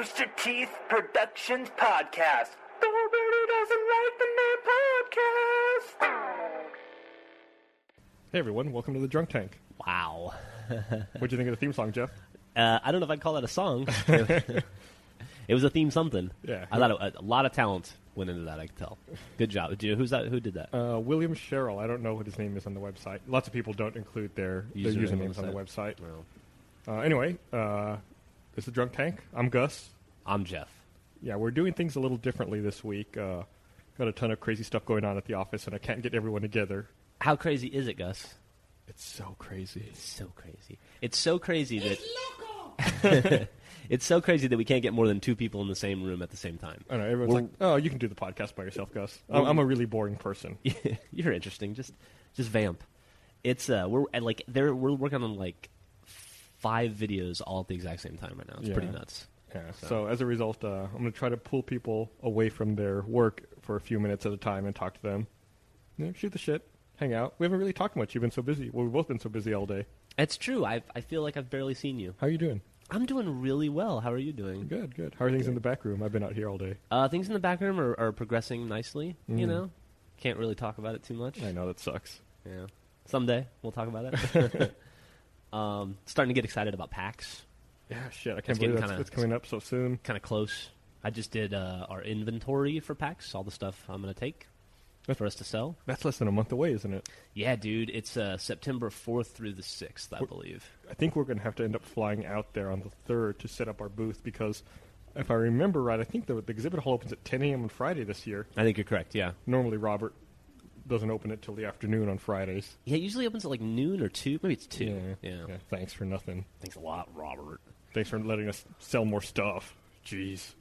Rooster Teeth Productions podcast. Nobody doesn't like the name podcast. Hey everyone, welcome to the Drunk Tank. Wow. What'd you think of the theme song, Jeff? I don't know if I'd call that a song. It was a theme something. Yeah. I thought a lot of talent went into that, I could tell. Good job. Who's that? Who did that? William Sherrill. I don't know what his name is on the website. Lots of people don't include their usernames on the website. No. Anyway, this is the Drunk Tank. I'm Gus. I'm Jeff. Yeah, we're doing things a little differently this week. Got a ton of crazy stuff going on at the office, and I can't get everyone together. How crazy is it, Gus? It's so crazy. It's so crazy. It's so crazy that... It's so crazy that we can't get more than two people in the same room at the same time. I know, everyone's like, oh, you can do the podcast by yourself, Gus. I'm a really boring person. You're interesting. Just vamp. It's we're working on like 5 videos all at the exact same time right now. It's pretty nuts. Yeah. So as a result, I'm going to try to pull people away from their work for a few minutes at a time and talk to them. Shoot the shit. Hang out. We haven't really talked much. You've been so busy. Well, we've both been so busy all day. It's true. I feel like I've barely seen you. How are you doing? I'm doing really well. How are you doing? Good. How are things in the back room? I've been out here all day. Things in the back room are progressing nicely. You know, can't really talk about it too much. I know, that sucks. Yeah, someday we'll talk about it. Starting to get excited about PAX. Yeah, shit. I can't believe it's coming up so soon. Kind of close. I just did our inventory for PAX, all the stuff I'm going to take for us to sell. That's less than a month away, isn't it? Yeah, dude. It's September 4th through the 6th, I believe. I think we're going to have to end up flying out there on the 3rd to set up our booth because, if I remember right, I think the exhibit hall opens at 10 a.m. on Friday this year. I think you're correct, yeah. Normally, Robert doesn't open it till the afternoon on Fridays. Yeah, it usually opens at like noon or 2. Maybe it's 2. Yeah. Thanks for nothing. Thanks a lot, Robert. Thanks for letting us sell more stuff. Jeez.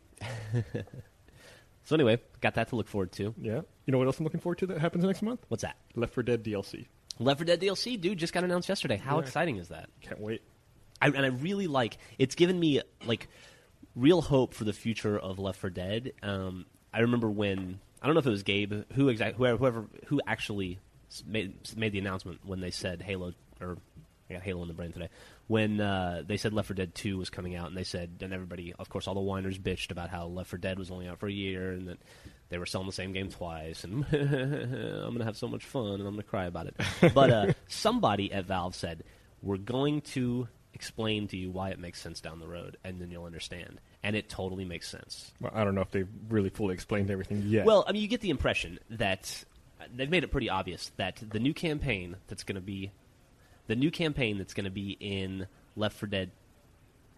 So anyway, got that to look forward to. Yeah. You know what else I'm looking forward to that happens next month? What's that? Left 4 Dead DLC. Left 4 Dead DLC, dude, just got announced yesterday. How exciting is that? Can't wait. I really like, it's given me like real hope for the future of Left 4 Dead. I remember when, I don't know if it was Gabe, whoever actually made the announcement when they said Halo, or I got Halo in the brain today, when they said Left 4 Dead 2 was coming out, and they said, and everybody, of course, all the whiners bitched about how Left 4 Dead was only out for a year, and that they were selling the same game twice, and I'm going to have so much fun, and I'm going to cry about it. But somebody at Valve said, we're going to explain to you why it makes sense down the road, and then you'll understand. And it totally makes sense. Well, I don't know if they've really fully explained everything yet. Well, I mean, you get the impression that they've made it pretty obvious that the new campaign that's going to be in Left 4 Dead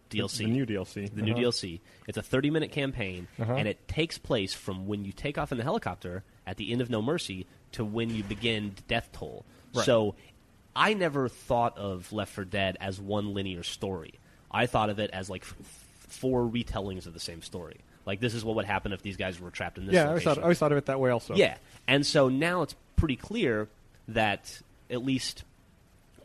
DLC. The new DLC. The new DLC. It's a 30-minute campaign, and it takes place from when you take off in the helicopter at the end of No Mercy to when you begin Death Toll. Right. So I never thought of Left 4 Dead as one linear story. I thought of it as like 4 retellings of the same story. Like, this is what would happen if these guys were trapped in this location. I always thought of it that way also. Yeah, and so now it's pretty clear that at least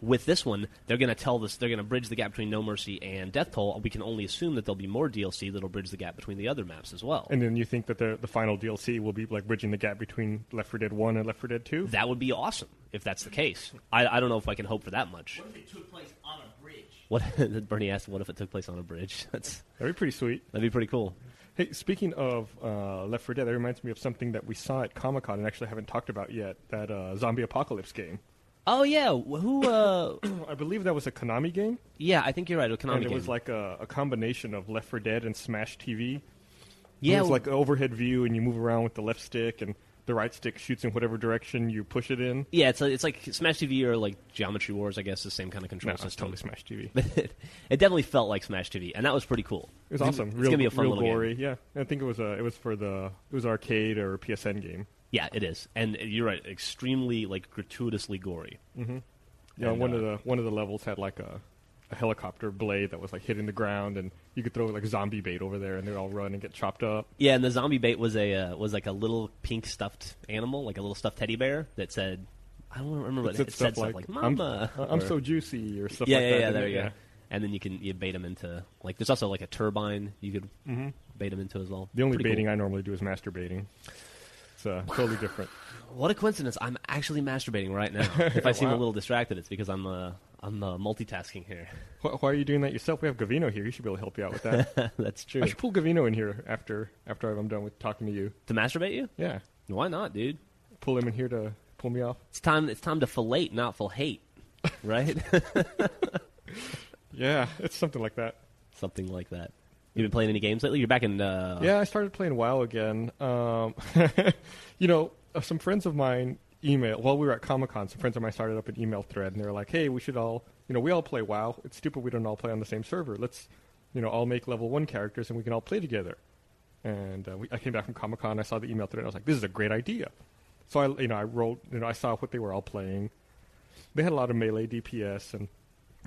with this one, they're going to tell this. They're going to bridge the gap between No Mercy and Death Toll. We can only assume that there'll be more DLC that'll bridge the gap between the other maps as well. And then you think that the final DLC will be like bridging the gap between Left 4 Dead 1 and Left 4 Dead 2? That would be awesome if that's the case. I don't know if I can hope for that much. What if it took place on a bridge? What Bernie asked, what if it took place on a bridge? That'd be pretty sweet. That'd be pretty cool. Hey, speaking of Left 4 Dead, that reminds me of something that we saw at Comic-Con and actually haven't talked about yet, that Zombie Apocalypse game. Oh, yeah. Who? I believe that was a Konami game. Yeah, I think you're right. A Konami game. And it was like a combination of Left 4 Dead and Smash TV. Yeah. It was like an overhead view, and you move around with the left stick, and the right stick shoots in whatever direction you push it in. Yeah, it's like Smash TV or like Geometry Wars, I guess, the same kind of control system. It's totally Smash TV. It definitely felt like Smash TV, and that was pretty cool. It was awesome. It's gonna be a fun little gory. game. Yeah, I think it was arcade or PSN game. Yeah, it is, and you're right. Extremely like gratuitously gory. Mm-hmm. Yeah, and, one of the levels had like a helicopter blade that was like hitting the ground, and you could throw like zombie bait over there, and they'd all run and get chopped up. Yeah, and the zombie bait was like a little pink stuffed animal, like a little stuffed teddy bear that said, I don't remember what it said. Stuff like "Mama," I'm so juicy, or stuff like that. Yeah, there you go. And then you bait them into, like, there's also like a turbine you could bait them into as well. The only baiting I normally do is masturbating. It's totally different. What a coincidence! I'm actually masturbating right now. If I seem a little distracted, it's because I'm I'm multitasking here. Why are you doing that yourself? We have Gavino here. He should be able to help you out with that. That's true. I should pull Gavino in here after I'm done with talking to you. To masturbate you? Yeah. Why not, dude? Pull him in here to pull me off. It's time to fillate, not hate, right? Yeah, it's something like that. Something like that. You been playing any games lately? You're back in... Yeah, I started playing WoW again. Some friends of mine while we were at Comic-Con, some friends of mine started up an email thread, and they were like, hey, we should all, we all play WoW. It's stupid we don't all play on the same server. Let's, all make level 1 characters, and we can all play together. And I came back from Comic-Con, I saw the email thread, and I was like, this is a great idea. So I saw what they were all playing. They had a lot of melee DPS, and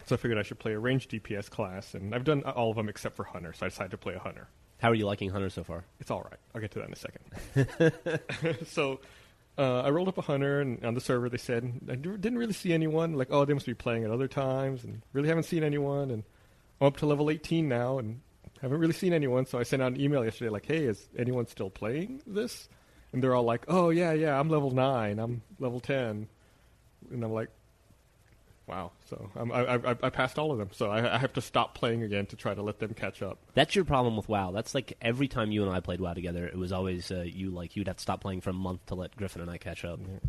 so I figured I should play a ranged DPS class, and I've done all of them except for Hunter, so I decided to play a Hunter. How are you liking Hunter so far? It's all right. I'll get to that in a second. So I rolled up a Hunter, and on the server they said, I didn't really see anyone. Like, oh, they must be playing at other times, and really haven't seen anyone. And I'm up to level 18 now, and haven't really seen anyone. So I sent out an email yesterday like, hey, is anyone still playing this? And they're all like, oh, yeah, I'm level 9. I'm level 10. And I'm like, wow. So I passed all of them. So I have to stop playing again to try to let them catch up. That's your problem with WoW. That's like every time you and I played WoW together, it was always you'd have to stop playing for a month to let Griffin and I catch up. Yeah.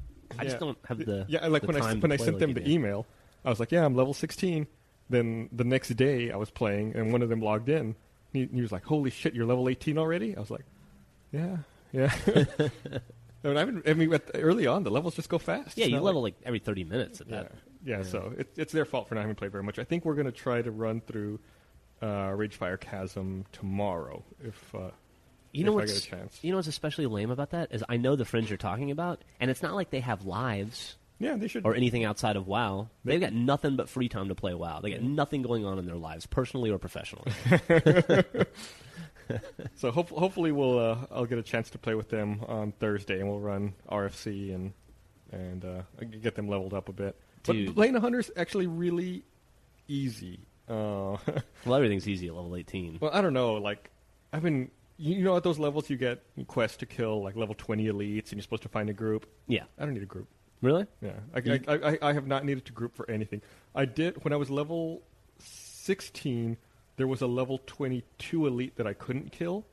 I just don't have the like the when I sent them the email, I was like, yeah, I'm level 16. Then the next day I was playing, and one of them logged in. He was like, holy shit, you're level 18 already? I was like, yeah. Early on, the levels just go fast. Yeah, you level like every 30 minutes at that. Yeah, so it's their fault for not having played very much. I think we're going to try to run through Ragefire Chasm tomorrow if I get a chance. You know what's especially lame about that is I know the friends you're talking about, and it's not like they have lives. Yeah, they should. Or anything outside of WoW. They've got nothing but free time to play WoW. They got nothing going on in their lives, personally or professionally. So hopefully I'll get a chance to play with them on Thursday, and we'll run RFC and get them leveled up a bit. Dude. But playing a Hunter is actually really easy. Well, everything's easy at level 18. Well, I don't know. Like, I've been... at those levels you get quests to kill, like, level 20 elites, and you're supposed to find a group? Yeah. I don't need a group. Really? Yeah. I have not needed to group for anything. I did... When I was level 16, there was a level 22 elite that I couldn't kill.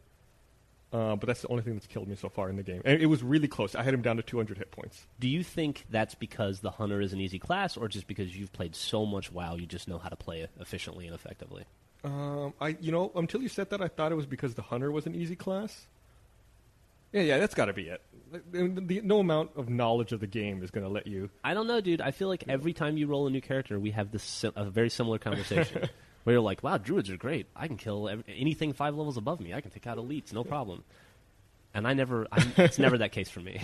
But that's the only thing that's killed me so far in the game. And it was really close. I had him down to 200 hit points. Do you think that's because the Hunter is an easy class, or just because you've played so much WoW, you just know how to play it efficiently and effectively? Until you said that, I thought it was because the Hunter was an easy class. Yeah, that's got to be it. No amount of knowledge of the game is going to let you... I don't know, dude. I feel like every time you roll a new character, we have a very similar conversation. Where you're like, wow, druids are great. I can kill anything 5 levels above me. I can take out elites, no problem. And it's never that case for me.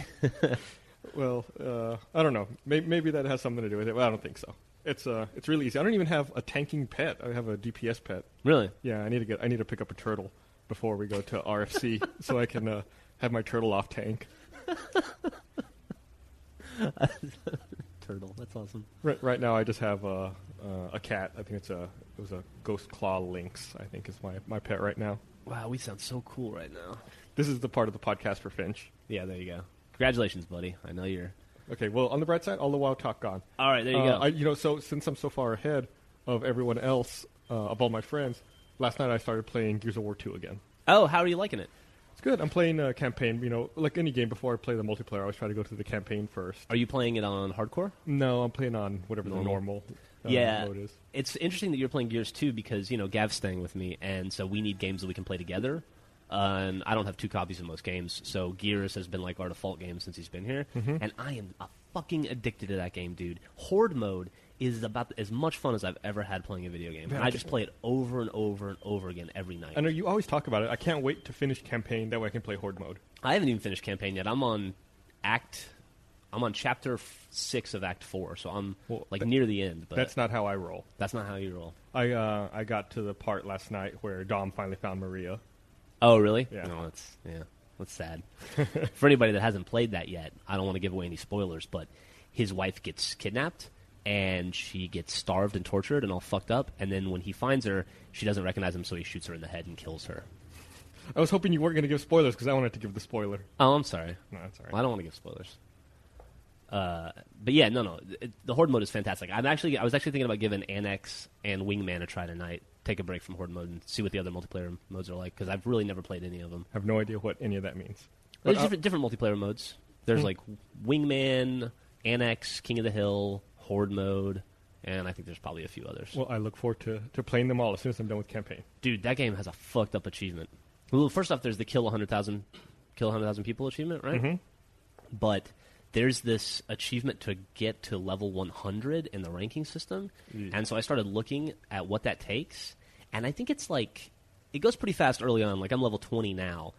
Well, I don't know. Maybe that has something to do with it. Well, I don't think so. It's really easy. I don't even have a tanking pet. I have a DPS pet. Really? Yeah, I need to pick up a turtle before we go to RFC so I can have my turtle off tank. Turtle, that's awesome. Right now, I just have a cat. I think it was a ghost claw lynx. I think is my pet right now. Wow, we sound so cool right now. This is the part of the podcast for Finch. Yeah, there you go. Congratulations, buddy. I know you're... Okay, well, on the bright side, all the WoW talk gone. All right, there you go. So since I'm so far ahead of everyone else, of all my friends, last night I started playing Gears of War 2 again. Oh, how are you liking it? It's good. I'm playing a campaign. Like any game, before I play the multiplayer, I always try to go through the campaign first. Are you playing it on hardcore? No, I'm playing on whatever the normal mode is. It's interesting that you're playing Gears 2 because, Gav's staying with me, and so we need games that we can play together. And I don't have 2 copies of most games, so Gears has been like our default game since he's been here. Mm-hmm. And I am fucking addicted to that game, dude. Horde mode is about as much fun as I've ever had playing a video game. And I just play it over and over and over again every night. I know you always talk about it. I can't wait to finish campaign, that way I can play Horde mode. I haven't even finished campaign yet. I'm on chapter 6 of Act 4, so I'm near the end. But that's not how I roll. That's not how you roll. I got to the part last night where Dom finally found Maria. Oh, really? Yeah. No, that's sad. For anybody that hasn't played that yet, I don't want to give away any spoilers, but his wife gets kidnapped, and she gets starved and tortured and all fucked up, and then when he finds her, she doesn't recognize him, so he shoots her in the head and kills her. I was hoping you weren't going to give spoilers, because I wanted to give the spoiler. Oh, I'm sorry. No, that's all right. Well, I don't want to give spoilers. But yeah, no. The Horde mode is fantastic. I was actually thinking about giving Annex and Wingman a try tonight. Take a break from Horde mode and see what the other multiplayer modes are like, because I've really never played any of them. I have no idea what any of that means. There's different multiplayer modes. There's like Wingman, Annex, King of the Hill, Horde mode, and I think there's probably a few others. Well, I look forward to playing them all as soon as I'm done with campaign. Dude, that game has a fucked up achievement. Well, first off, there's the kill 100,000 people achievement, right? Mm-hmm. But there's this achievement to get to level 100 in the ranking system, and so I started looking at what that takes, and I think it's like, it goes pretty fast early on. Like, I'm level 20 now,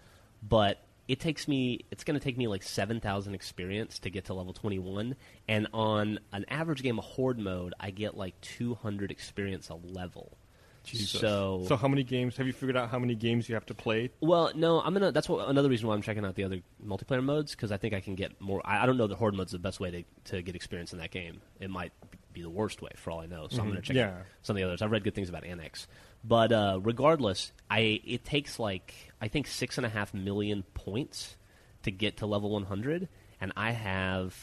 but it's going to take me like 7,000 experience to get to level 21, and on an average game of Horde mode, I get like 200 experience a level. Jesus. So how many games, have you figured out how many games you have to play? Well, no, that's another reason why I'm checking out the other multiplayer modes, because I think I can get more. I don't know that Horde mode's the best way to get experience in that game. It might be the worst way, for all I know. So I'm going to check out some of the others. I've read good things about Annex. But regardless, it takes like, I think 6.5 million points to get to level 100, and I have,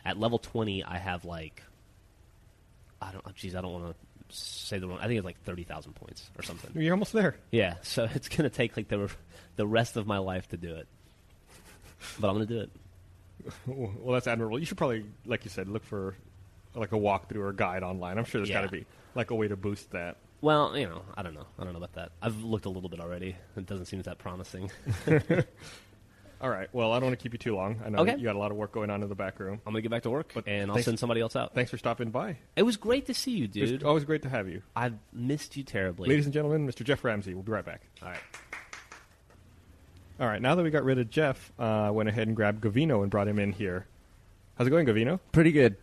at level 20, I have like, I don't want to say the wrong, I think it's like 30,000 points or something. You're almost there. Yeah, so it's going to take like the rest of my life to do it. But I'm going to do it. Well, that's admirable. You should probably, like you said, look for like a walkthrough or a guide online. I'm sure there's got to be like a way to boost that. Well, I don't know. I don't know about that. I've looked a little bit already. It doesn't seem that promising. All right. Well, I don't want to keep you too long. I know you got a lot of work going on in the back room. I'm going to get back to work, and I'll send somebody else out. Thanks for stopping by. It was great to see you, dude. It's always great to have you. I've missed you terribly. Ladies and gentlemen, Mr. Geoff Ramsey. We'll be right back. All right. Now that we got rid of Jeff, I went ahead and grabbed Gavino and brought him in here. How's it going, Gavino? Pretty good.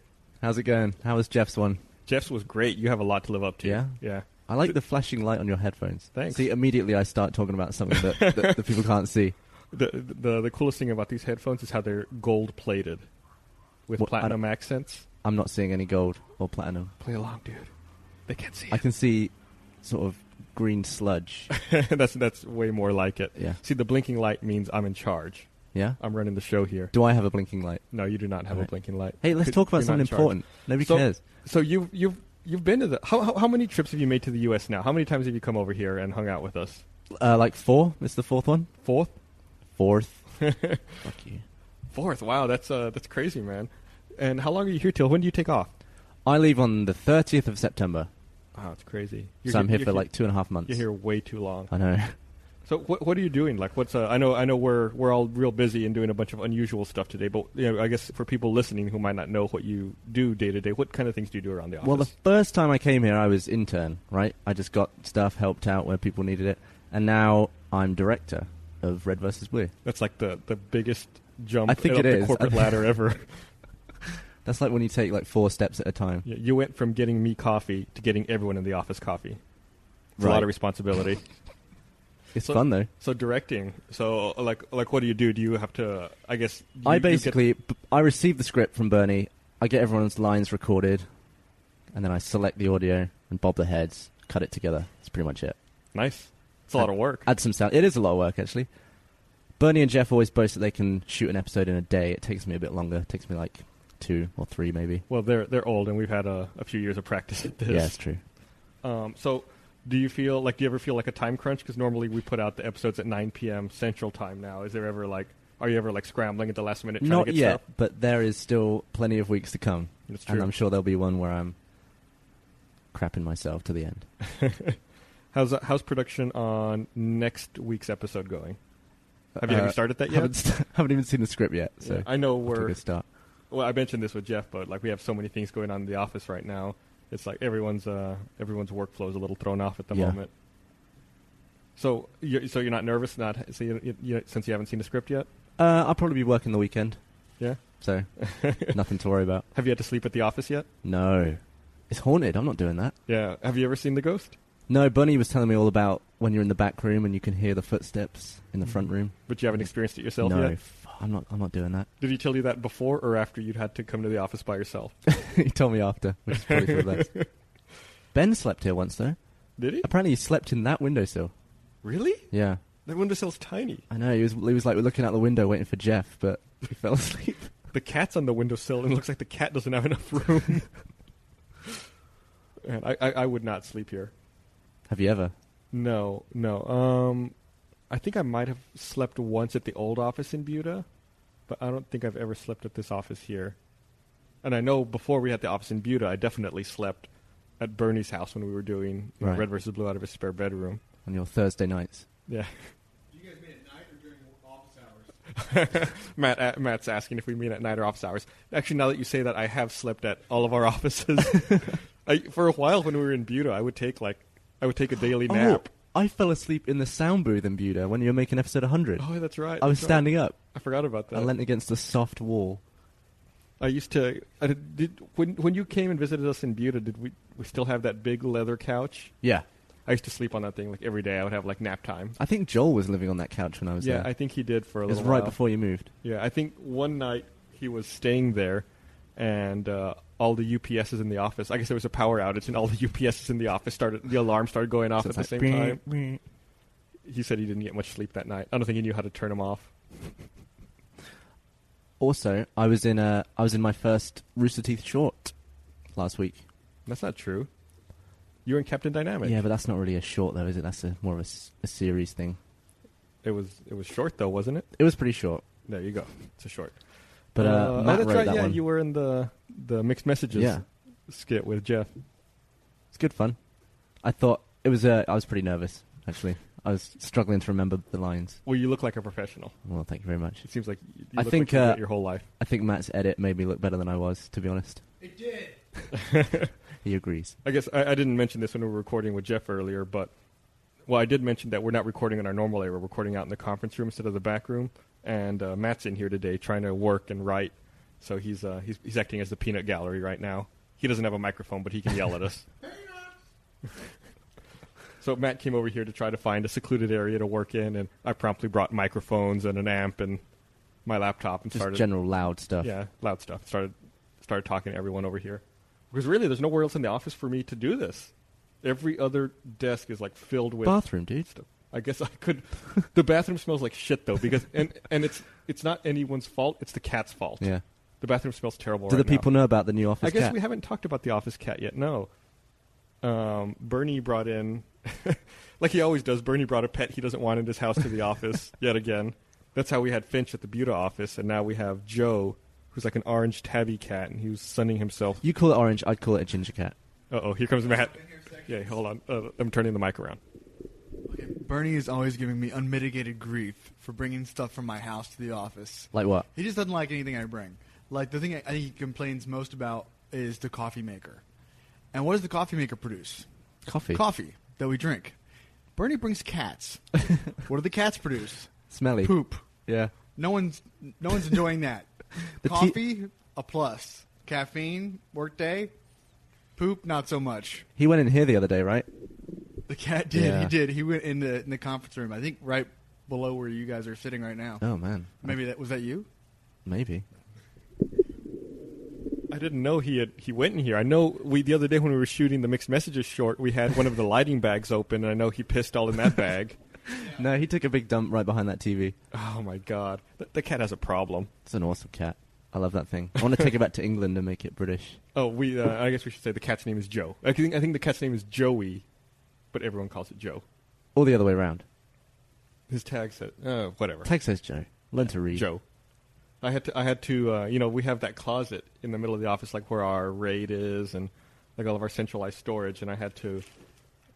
How's it going? How was Jeff's one? Jeff's was great. You have a lot to live up to. Yeah? Yeah. I like the flashing light on your headphones. Thanks. See, immediately I start talking about something that the people can't see. The coolest thing about these headphones is how they're gold-plated with platinum accents. I'm not seeing any gold or platinum. Play along, dude. They can't see it. I can see sort of green sludge. That's way more like it. Yeah. See, the blinking light means I'm in charge. Yeah? I'm running the show here. Do I have a blinking light? No, you do not have a blinking light. Hey, let's talk about something important. Nobody cares. So you've been to the... How many trips have you made to the U.S. now? How many times have you come over here and hung out with us? Like 4. It's the 4th one. 4th? 4th. Fuck you. 4th. Wow, that's crazy, man. And how long are you here till? When do you take off? I leave on the 30th of September. Wow, it's crazy. So I'm here for like 2.5 months. You're here way too long. I know. So what are you doing? Like, what's I know we're all real busy and doing a bunch of unusual stuff today. But I guess for people listening who might not know what you do day to day, what kind of things do you do around the office? Well, the first time I came here, I was intern. Right, I just got stuff, helped out where people needed it, and now I'm director of Red vs. Blue. That's like the biggest jump I think up it the is. corporate ladder ever. That's like when you take like 4 steps at a time. Yeah, you went from getting me coffee to getting everyone in the office coffee. It's a lot of responsibility. It's fun though. So directing. So like what do you do? Do you have to? I guess I receive the script from Bernie. I get everyone's lines recorded, and then I select the audio and bob the heads, cut it together. That's pretty much it. Nice. It's a lot of work. Add some sound. It is a lot of work actually. Bernie and Jeff always boast that they can shoot an episode in a day. It takes me a bit longer. It takes me like 2 or 3 maybe. Well, they're old, and we've had a few years of practice at this. Yeah, it's true. So. Do you ever feel like a time crunch? Because normally we put out the episodes at 9 p.m. Central Time now. Are you ever like scrambling at the last minute trying Not to get yet, stuff? but there is still plenty of weeks to come. That's true. And I'm sure there'll be one where I'm crapping myself to the end. How's production on next week's episode going? Have you started that yet? Haven't even seen the script yet. So yeah, I know we're... Good start. Well, I mentioned this with Jeff, but like we have so many things going on in the office right now. It's like everyone's workflow is a little thrown off at the moment. So you're not nervous, since you haven't seen the script yet? I'll probably be working the weekend. Yeah. So nothing to worry about. Have you had to sleep at the office yet? No, it's haunted. I'm not doing that. Yeah. Have you ever seen the ghost? No. Bunny was telling me all about when you're in the back room and you can hear the footsteps in the front room. But you haven't experienced it yourself yet? No. I'm not doing that. Did he tell you that before or after you'd had to come to the office by yourself? He told me after, which is probably for the best. Ben slept here once, though. Did he? Apparently he slept in that windowsill. Really? Yeah. That windowsill's tiny. I know. He was like looking out the window waiting for Jeff, but he fell asleep. the cat's on the windowsill, and it looks like the cat doesn't have enough room. And I would not sleep here. Have you ever? No. I think I might have slept once at the old office in Buda, but I don't think I've ever slept at this office here. And I know before we had the office in Buda, I definitely slept at Bernie's house when we were doing Red vs. Blue out of his spare bedroom. On your Thursday nights? Yeah. Do you guys meet at night or during office hours? Matt's asking if we meet at night or office hours. Actually, now that you say that, I have slept at all of our offices. For a while when we were in Buda, I would take a daily nap. I fell asleep in the sound booth in Buda when you were making episode 100. Oh, that's right. I was standing up. I forgot about that. I leant against a soft wall. I used to. When you came and visited us in Buda, did we still have that big leather couch? Yeah. I used to sleep on that thing like every day. I would have like nap time. I think Joel was living on that couch when I was there. Yeah, I think he did for a little while. It was right before you moved. Yeah, I think one night he was staying there, and all the UPSs in the office. I guess there was a power outage, and all the UPSs in the office the alarm started going off at the same time. He said he didn't get much sleep that night. I don't think he knew how to turn them off. Also, I was in my first Rooster Teeth short last week. That's not true. You were in Captain Dynamic. Yeah, but that's not really a short, though, is it? That's more of a series thing. It was short, though, wasn't it? It was pretty short. There you go. It's a short. But Matt that's wrote right. that Yeah, one. you were in the mixed messages skit with Geoff. It's good fun. I thought it was. I was pretty nervous, actually. I was struggling to remember the lines. Well, you look like a professional. Well, thank you very much. It seems like you I look think like you've got your whole life. I think Matt's edit made me look better than I was, to be honest. It did. He agrees. I guess I didn't mention this when we were recording with Geoff earlier, but I did mention that we're not recording in our normal area. We're recording out in the conference room instead of the back room. And Matt's in here today trying to work and write, so he's acting as the peanut gallery right now. He doesn't have a microphone, but he can yell at us. So Matt came over here to try to find a secluded area to work in, and I promptly brought microphones and an amp and my laptop and Just started general loud stuff. Yeah, loud stuff. Started talking to everyone over here. Because really, there's nowhere else in the office for me to do this. Every other desk is like filled with bathroom, dude. Stuff. I guess I could. The bathroom smells like shit though, because and it's not anyone's fault. It's the cat's fault. Yeah. The bathroom smells terrible. Do the people know about the new office cat? I guess cat? we haven't talked about the office cat yet. No. Bernie brought in, like he always does. Bernie brought a pet he doesn't want in his house to the office yet again. That's how we had Finch at the Buda office, and now we have Joe, who's like an orange tabby cat, and he was sunning himself. You call it orange, I'd call it a ginger cat. Uh-oh, here comes Matt. Yeah, hold on. I'm turning the mic around. Okay, Bernie is always giving me unmitigated grief for bringing stuff from my house to the office. Like what? He just doesn't like anything I bring. Like, the thing I think he complains most about is the coffee maker. And what does the coffee maker produce? Coffee. Coffee that we drink. Bernie brings cats. What do the cats produce? Smelly. Poop. Yeah. No one's enjoying that. Coffee, a plus. Caffeine, workday. Poop, not so much. He went in here the other day, right? The cat did. Yeah. He did. He went in the conference room. I think right below where you guys are sitting right now. Oh man. Maybe was that you? Maybe. I didn't know he went in here. I know the other day when we were shooting the mixed messages short, we had one of the lighting bags open, and I know he pissed all in that bag. No, he took a big dump right behind that TV. Oh my god, the cat has a problem. It's an awesome cat. I love that thing. I want to take it back to England and make it British. Oh, I guess we should say the cat's name is Joe. I think the cat's name is Joey, but everyone calls it Joe. Or the other way around. His tag said, whatever. Tag says Joe. Learn to read. Joe. I had to, we have that closet in the middle of the office, like where our RAID is and like all of our centralized storage, and I had to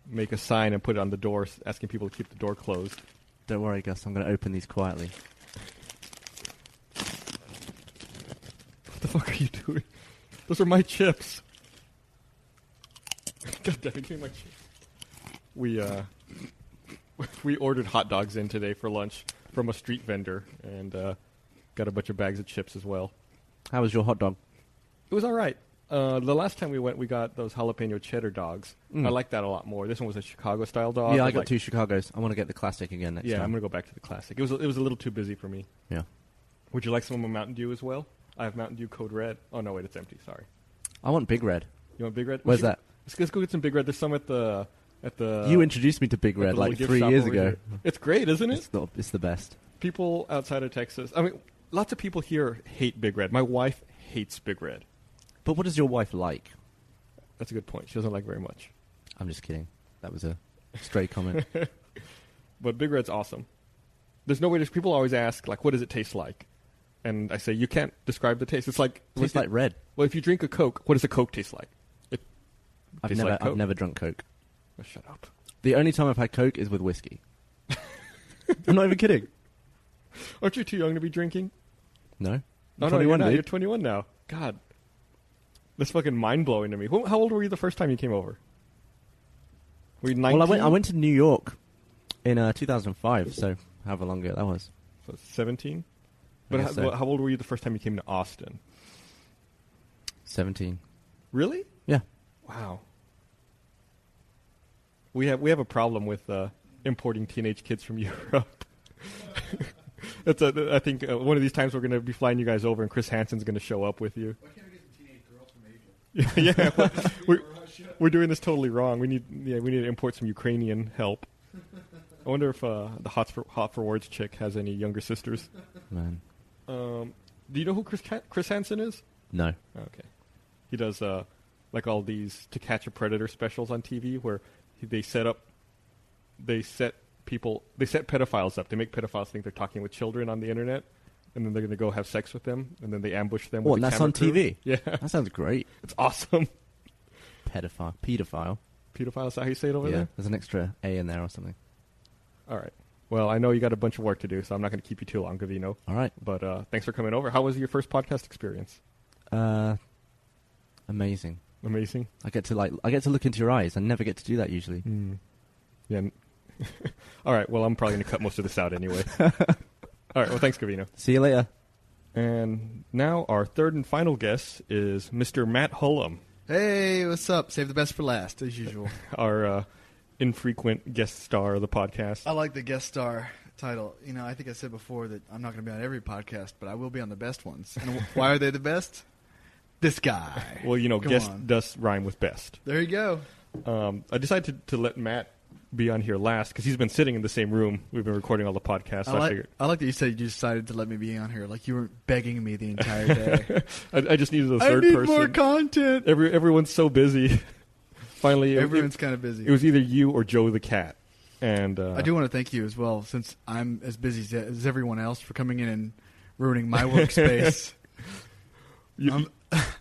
make a sign and put it on the door asking people to keep the door closed. Don't worry, Gus. I'm going to open these quietly. What the fuck are you doing? Those are my chips. God damn it, give me my chips. We ordered hot dogs in today for lunch from a street vendor, and got a bunch of bags of chips as well. How was your hot dog? It was all right. The last time we went, we got those jalapeno cheddar dogs. I like that a lot more. This one was a Chicago-style dog. Yeah, I got 2 Chicagos. I want to get the classic again next time. Yeah, I'm going to go back to the classic. It was a little too busy for me. Yeah. Would you like some of my Mountain Dew as well? I have Mountain Dew Code Red. Oh, no, wait, it's empty. Sorry. I want Big Red. You want Big Red? Where's that? Let's go get some Big Red. There's some at the... You introduced me to Big Red like 3 years ago. It's great, isn't it? It's the best. People outside of Texas... I mean, lots of people here hate Big Red. My wife hates Big Red. But what does your wife like? That's a good point. She doesn't like very much. I'm just kidding. That was a stray comment. But Big Red's awesome. There's no way. People always ask, like, what does it taste like? And I say, you can't describe the taste. It's like... Tastes like red. Well, if you drink a Coke, what does a Coke taste like? I've never drunk Coke. Oh, shut up. The only time I've had Coke is with whiskey. I'm not even kidding. Aren't you too young to be drinking? No. I'm 21 now. You're 21 now. God. That's fucking mind-blowing to me. How old were you the first time you came over? Were you 19? Well, I went to New York in 2005, so however long ago that was. So 17? But how old were you the first time you came to Austin? 17. Really? Yeah. Wow. We have a problem with importing teenage kids from Europe. I think one of these times we're going to be flying you guys over, and Chris Hansen's going to show up with you. Why can't we get some teenage girls from Asia? Yeah, we're doing this totally wrong. We need to import some Ukrainian help. I wonder if the Hot for Words chick has any younger sisters. Man. Do you know who Chris Hansen is? No. Okay. He does like all these To Catch a Predator specials on TV where they set pedophiles up. They make pedophiles think they're talking with children on the internet, and then they're going to go have sex with them, and then they ambush them. What, and that's on TV? Yeah. That sounds great. It's awesome. Pedophile. Pedophile, is that how you say it over there? Yeah, there's an extra A in there or something. All right. Well, I know you got a bunch of work to do, so I'm not going to keep you too long, Gavino. All right. But thanks for coming over. How was your first podcast experience? Amazing. Amazing? I get to look into your eyes. I never get to do that usually. Mm. Yeah. All right. Well, I'm probably going to cut most of this out anyway. All right. Well, thanks, Gavino. See you later. And now our third and final guest is Mr. Matt Hullum. Hey, what's up? Save the best for last, as usual. Our infrequent guest star of the podcast. I like the guest star title. You know, I think I said before that I'm not going to be on every podcast, but I will be on the best ones. And why are they the best? This guy. Well, you know, guest does rhyme with best. There you go. I decided to let Matt be on here last because he's been sitting in the same room. We've been recording all the podcasts. So I like that you said you decided to let me be on here. Like you weren't begging me the entire day. I just needed a third person. I need more content. Everyone's so busy. Finally, everyone's kind of busy. It was either you or Joe the cat. And I do want to thank you as well, since I'm as busy as everyone else, for coming in and ruining my workspace. You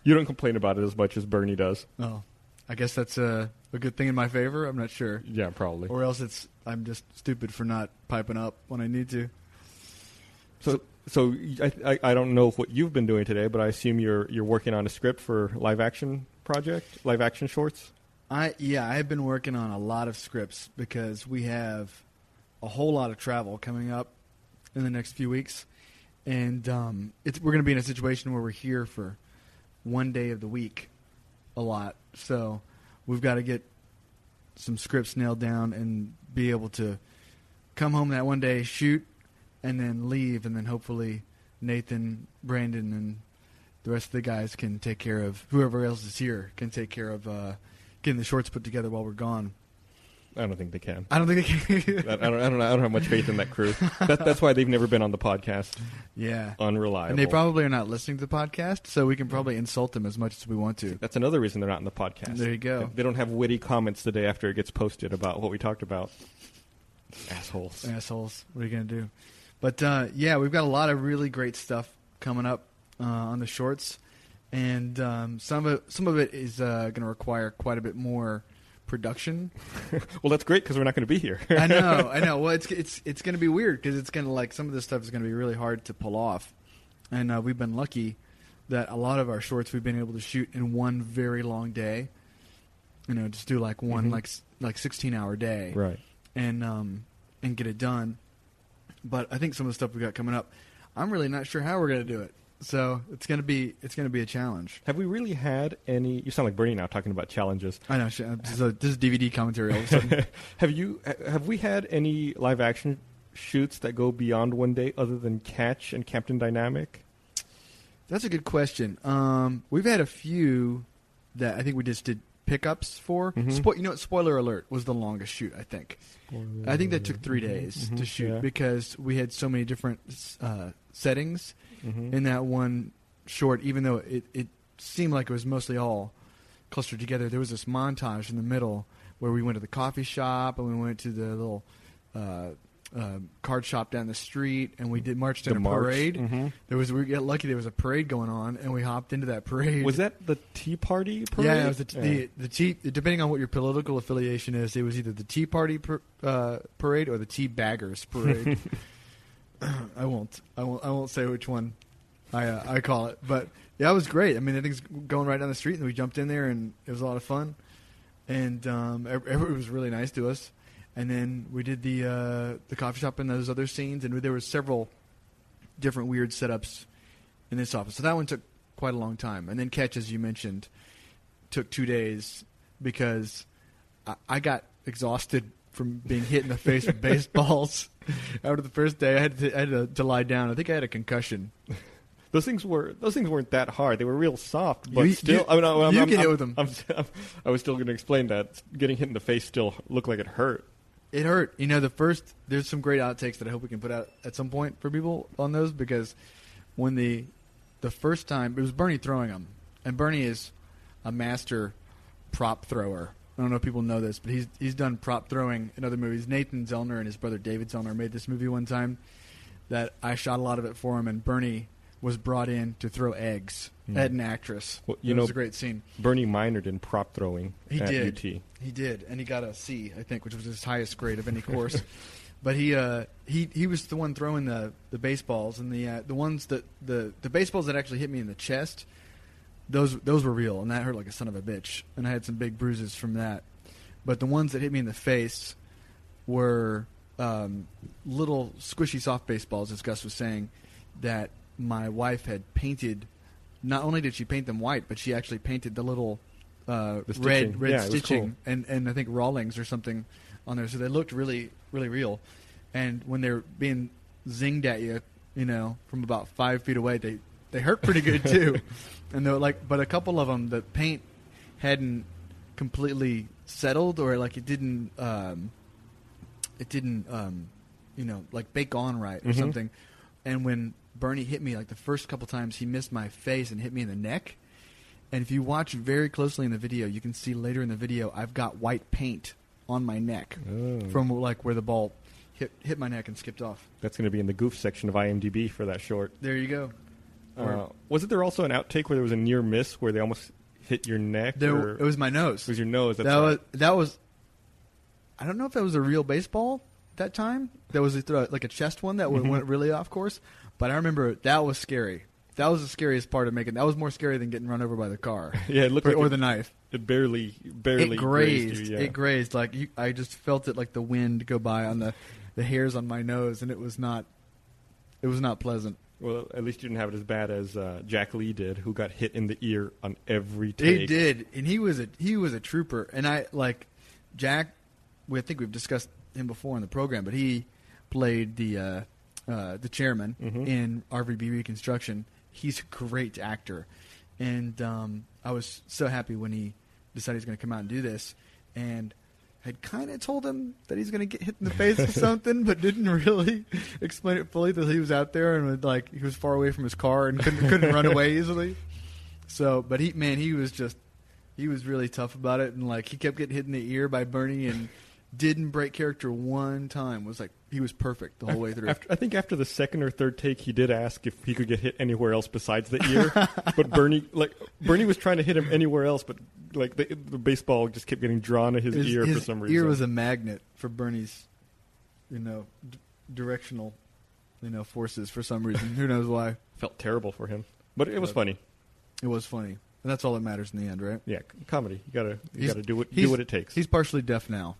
don't complain about it as much as Bernie does. Oh, I guess that's a good thing in my favor. I'm not sure. Yeah, probably. Or else I'm just stupid for not piping up when I need to. So I don't know what you've been doing today, but I assume you're working on a script for live action shorts. I have been working on a lot of scripts because we have a whole lot of travel coming up in the next few weeks, and we're going to be in a situation where we're here for one day of the week a lot. So we've got to get some scripts nailed down and be able to come home that one day, shoot, and then leave, and then hopefully Nathan, Brandon, and the rest of the guys can take care of, whoever else is here can take care of getting the shorts put together while we're gone. I don't think they can. I don't think they can. I don't have much faith in that crew. That's why they've never been on the podcast. Yeah. Unreliable. And they probably are not listening to the podcast, so we can probably insult them as much as we want to. That's another reason they're not in the podcast. There you go. They don't have witty comments the day after it gets posted about what we talked about. Assholes. What are you going to do? But, we've got a lot of really great stuff coming up on the shorts. And some of it is going to require quite a bit more production. Well, that's great because we're not going to be here. I know. Well, it's going to be weird because it's going to some of this stuff is going to be really hard to pull off. And we've been lucky that a lot of our shorts we've been able to shoot in one very long day. You know, just do one 16-hour day, right? And get it done. But I think some of the stuff we got coming up, I'm really not sure how we're going to do it. So it's gonna be a challenge. Have we really had any? You sound like Bernie now talking about challenges. I know. This is DVD commentary all of a sudden. Have we had any live action shoots that go beyond one day other than Catch and Captain Dynamic? That's a good question. We've had a few that I think we just did pickups for. Mm-hmm. Spoiler alert was the longest shoot, I think. I think that took 3 days to shoot because we had so many different settings in that one short, even though it seemed like it was mostly all clustered together. There was this montage in the middle where we went to the coffee shop and we went to the little card shop down the street, and we marched in a parade. We got lucky there was a parade going on, and we hopped into that parade. Was that the Tea Party parade? Yeah, it was the tea. Depending on what your political affiliation is, it was either the Tea Party parade or the Tea Baggers parade. I won't say which one I call it, but yeah, it was great. I mean, everything's going right down the street, and we jumped in there, and it was a lot of fun, and everyone was really nice to us. And then we did the coffee shop and those other scenes, and there were several different weird setups in this office. So that one took quite a long time. And then Catch, as you mentioned, took 2 days because I got exhausted from being hit in the face with baseballs. After the first day, I had to lie down. I think I had a concussion. Those things weren't that hard. They were real soft, but You get hit with them. I was still going to explain that getting hit in the face still looked like it hurt. It hurt. You know, there's some great outtakes that I hope we can put out at some point for people on those, because when the first time, it was Bernie throwing them, and Bernie is a master prop thrower. I don't know if people know this, but he's done prop throwing in other movies. Nathan Zellner and his brother David Zellner made this movie one time that I shot a lot of it for him, and Bernie was brought in to throw eggs at an actress. Well, it was a great scene. Bernie minored in prop throwing at UT. He did, and he got a C, I think, which was his highest grade of any course. But he was the one throwing the baseballs, and the ones that the baseballs that actually hit me in the chest, those were real, and that hurt like a son of a bitch, and I had some big bruises from that. But the ones that hit me in the face were little squishy soft baseballs, as Gus was saying, that my wife had painted. Not only did she paint them white, but she actually painted the little red stitching and I think Rawlings or something on there, so they looked really, really real. And when they're being zinged at you, from about 5 feet away, they hurt pretty good too. And they're but a couple of them, the paint hadn't completely settled, or it didn't bake on right or something. And when Bernie hit me, the first couple times, he missed my face and hit me in the neck. And if you watch very closely in the video, you can see later in the video I've got white paint on my neck from where the ball hit my neck and skipped off. That's going to be in the goof section of IMDb for that short. There you go. Wasn't there also an outtake where there was a near miss where they almost hit your neck? It was my nose. It was your nose. That was. I don't know if that was a real baseball that time. That was a chest one that went really off course. But I remember that was scary. That was the scariest part of making. That was more scary than getting run over by the car. Yeah, it looked or the knife. It barely it grazed you. Yeah. It grazed. I just felt it like the wind go by on the hairs on my nose, and it was not pleasant. Well, at least you didn't have it as bad as Jack Lee did, who got hit in the ear on every take. He did, and he was a trooper. And Jack. I think we've discussed him before in the program, but he played the chairman in RVB Reconstruction. He's a great actor, and I was so happy when he decided he's going to come out and do this, and had kind of told him that he's going to get hit in the face with something, but didn't really explain it fully, that he was out there and he was far away from his car and couldn't run away easily. So, but he was really tough about it, and he kept getting hit in the ear by Bernie and didn't break character one time. He was perfect the whole way through. I think after the second or third take, he did ask if he could get hit anywhere else besides the ear. But Bernie was trying to hit him anywhere else, but the baseball just kept getting drawn to his ear for some reason. His ear was a magnet for Bernie's, directional, forces for some reason. Who knows why? Felt terrible for him, but it was funny. It was funny, and that's all that matters in the end, right? Yeah, comedy. You gotta do what it takes. He's partially deaf now,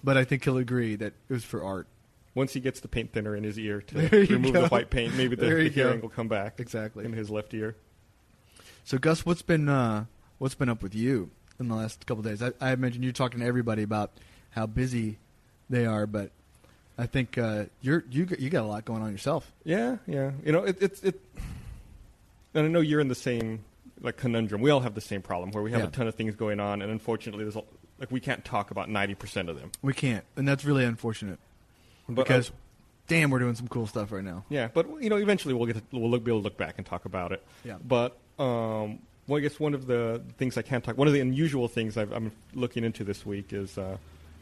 but I think he'll agree that it was for art. Once he gets the paint thinner in his ear to remove the white paint, maybe the hearing will come back. Exactly. In his left ear. So, Gus, what's been up with you in the last couple of days? I imagine you're talking to everybody about how busy they are, but I think you got a lot going on yourself. Yeah. It's and I know you're in the same conundrum. We all have the same problem where we have a ton of things going on, and unfortunately, there's we can't talk about 90% of them. We can't, and that's really unfortunate. Because damn, we're doing some cool stuff right now. Yeah, but eventually we'll be able to look back and talk about it. Yeah. But well, I guess one of the things I can't talk. One of the unusual things I'm looking into this week is,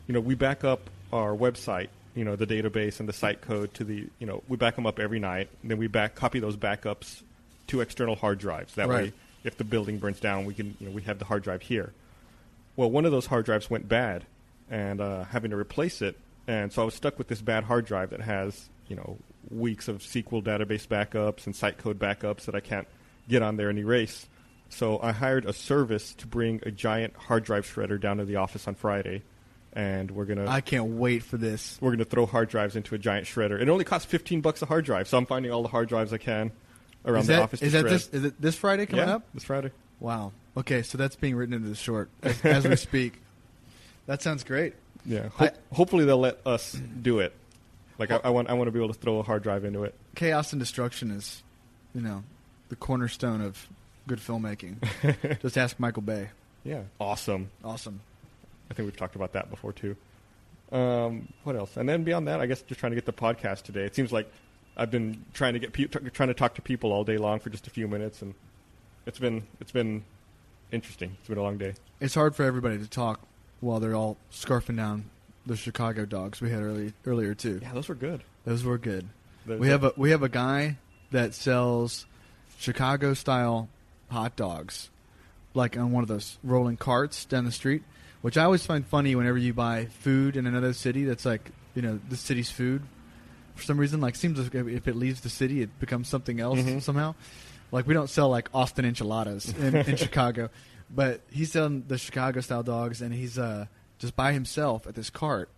we back up our website, the database and the site code to the, we back them up every night. And then we copy those backups to external hard drives. That way, if the building burns down, we can, we have the hard drive here. Well, one of those hard drives went bad, and having to replace it. And so I was stuck with this bad hard drive that has, weeks of SQL database backups and site code backups that I can't get on there and erase. So I hired a service to bring a giant hard drive shredder down to the office on Friday, and I can't wait for this. We're gonna throw hard drives into a giant shredder. It only costs $15 a hard drive, so I'm finding all the hard drives I can around the office. Is it this Friday coming up? This Friday. Wow. Okay, so that's being written into the short as we speak. That sounds great. Yeah. Hopefully they'll let us do it. Like I want to be able to throw a hard drive into it. Chaos and destruction is, the cornerstone of good filmmaking. Just ask Michael Bay. Yeah. Awesome. I think we've talked about that before too. What else? And then beyond that, I guess just trying to get the podcast today. It seems like I've been trying to talk to people all day long for just a few minutes, and it's been interesting. It's been a long day. It's hard for everybody to talk while they're all scarfing down the Chicago dogs we had earlier too. Yeah, those were good. We have a guy that sells Chicago style hot dogs, like on one of those rolling carts down the street, which I always find funny whenever you buy food in another city that's like, the city's food. For some reason, like, seems like if it leaves the city, it becomes something else somehow. Like, we don't sell like Austin enchiladas in Chicago, but he's selling the Chicago style dogs, and he's just by himself at this cart,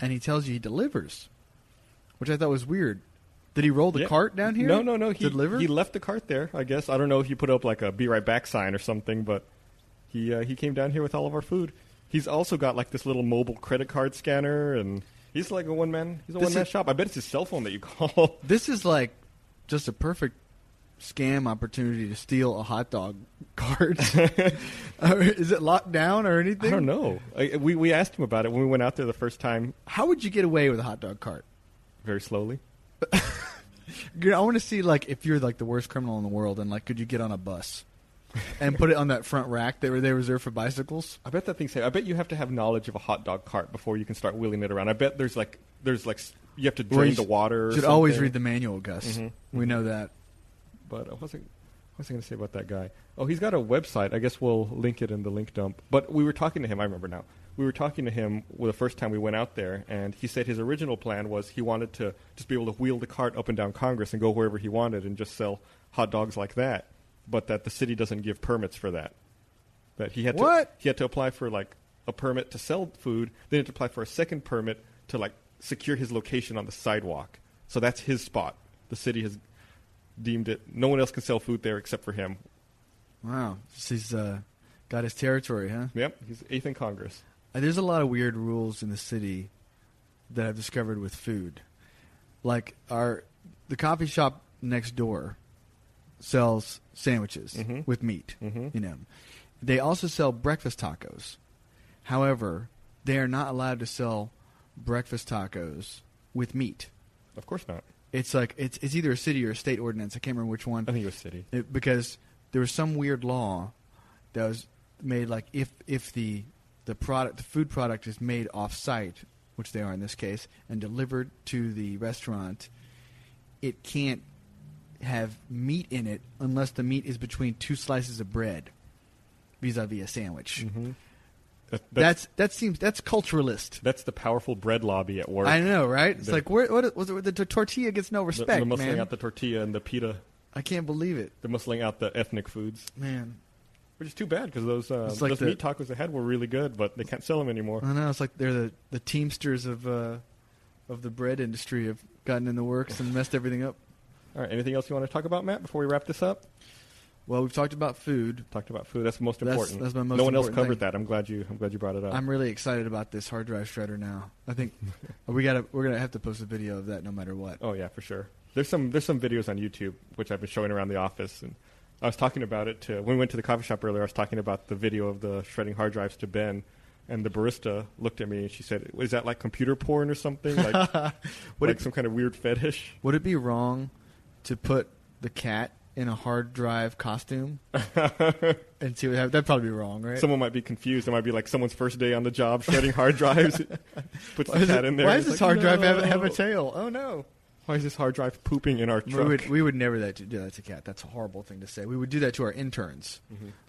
and he tells you he delivers, which I thought was weird. Did he roll the cart down here? No. He left the cart there, I guess. I don't know if he put up like a "Be Right Back" sign or something, but he came down here with all of our food. He's also got like this little mobile credit card scanner, and he's like a one-man shop. I bet it's his cell phone that you call. This is like just a perfect scam opportunity to steal a hot dog cart. Is it locked down or anything? I don't know. We asked him about it when we went out there the first time. How would you get away with a hot dog cart? Very slowly. I want to see, like, if you're like the worst criminal in the world, and like, could you get on a bus and put it on that front rack that they reserve for bicycles? I bet that thing's heavy. I bet you have to have knowledge of a hot dog cart before you can start wheeling it around. I bet there's like you have to drain the water. You should always read the manual, Gus. We know that. But what was I going to say about that guy? Oh, he's got a website. I guess we'll link it in the link dump. But we were talking to him. I remember now. We were talking to him the first time we went out there, and he said his original plan was he wanted to just be able to wheel the cart up and down Congress and go wherever he wanted and just sell hot dogs like that, but that the city doesn't give permits for that. That he had to apply for like a permit to sell food, then he had to apply for a second permit to like secure his location on the sidewalk. So that's his spot. The city has deemed it. No one else can sell food there except for him. Wow. He's got his territory, huh? Yep. He's eighth in Congress. There's a lot of weird rules in the city that I've discovered with food. Like the coffee shop next door sells sandwiches with meat. They also sell breakfast tacos. However, they are not allowed to sell breakfast tacos with meat. Of course not. It's like it's either a city or a state ordinance. I can't remember which one. I think it was city. Because there was some weird law that was made, like if the food product is made off-site, which they are in this case, and delivered to the restaurant, it can't have meat in it unless the meat is between two slices of bread, vis-a-vis a sandwich. That's culturalist. That's the powerful bread lobby at work. I know, right? It's like the tortilla gets no respect, they're muscling man. out the tortilla and the pita. I can't believe it. They're muscling out the ethnic foods. Man. Which is too bad because those meat tacos they had were really good, but they can't sell them anymore. I know. It's like they're the teamsters of the bread industry have gotten in the works and messed everything up. All right. Anything else you want to talk about, Matt, before we wrap this up? Well, we've talked about food. That's the most important. That's my most important. No one else covered thing. that. I'm glad you brought it up. I'm really excited about this hard drive shredder now. I think we're gonna have to post a video of that no matter what. Oh yeah, for sure. There's some videos on YouTube which I've been showing around the office, and I was talking about it when we went to the coffee shop earlier. I was talking about the video of the shredding hard drives to Ben, And the barista looked at me and she said, "Is that like computer porn or something? Like some kind of weird fetish?" Would it be wrong to put the cat in a hard drive costume and see what happens? That'd probably be wrong, right? Someone might be confused. It might be like someone's first day on the job shredding hard drives. Puts the cat in there. Why does this hard drive "No. have a tail? Oh, no. Why is this hard drive pooping in our truck?" We would never do that to cat. That's a horrible thing to say. We would do that to our interns,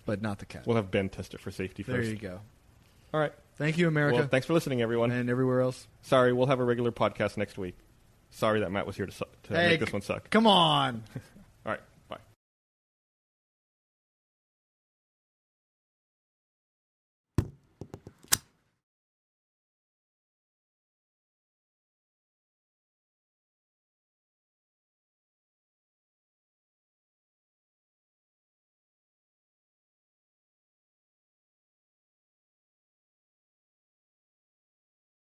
but not the cat. We'll have Ben test it for safety first. There you go. All right. Thank you, America. Well, thanks for listening, everyone. And everywhere else. Sorry, we'll have a regular podcast next week. Sorry that Matt was here to make this one suck. Come on.